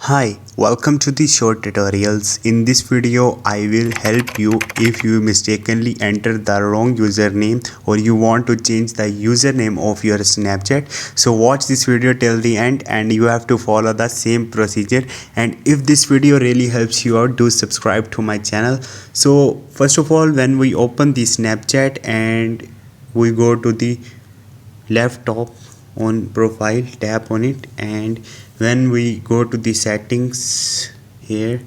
Hi, welcome to the short tutorials. In this video, I will help you if you mistakenly enter the wrong username or you want to change the username of your Snapchat. So watch this video till the end and you have to follow the same procedure. And if this video really helps you out, do subscribe to my channel. So first of all, when we open the Snapchat and we go to the left top on profile, tap on it, and when we go to the settings here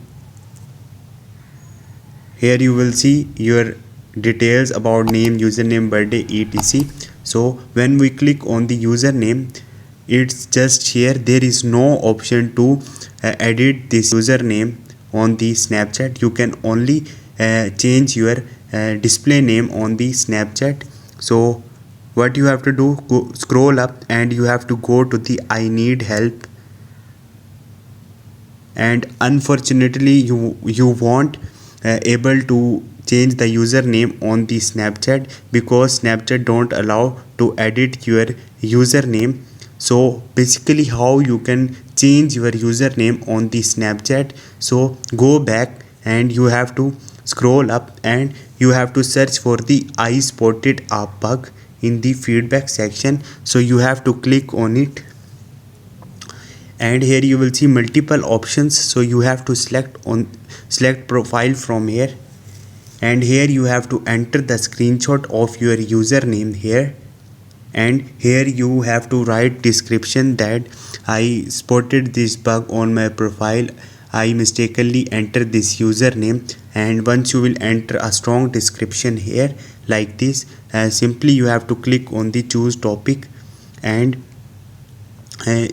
you will see your details about name, username, birthday, etc. So when we click on the username, it's just here. There is no option to edit this username on the Snapchat. You can only change your display name on the Snapchat. So what you have to do, scroll up and you have to go to the I need help, and unfortunately you won't able to change the username on the Snapchat because Snapchat don't allow to edit your username. So basically how you can change your username on the Snapchat, so go back and you have to scroll up and you have to search for the I spotted a bug in the feedback section. So you have to click on it and here you will see multiple options. So you have to select profile from here, and here you have to enter the screenshot of your username here, and here you have to write description that I spotted this bug on my profile, I mistakenly entered this username. And once you will enter a strong description here like this, simply you have to click on the choose topic and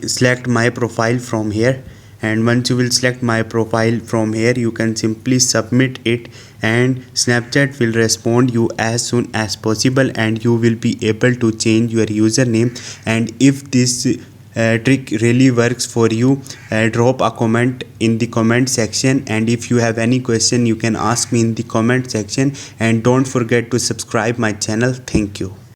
select my profile from here. And once you will select my profile from here, you can simply submit it and Snapchat will respond you as soon as possible and you will be able to change your username. And if this trick really works for you, drop a comment in the comment section, and if you have any question you can ask me in the comment section, and don't forget to subscribe my channel. Thank you.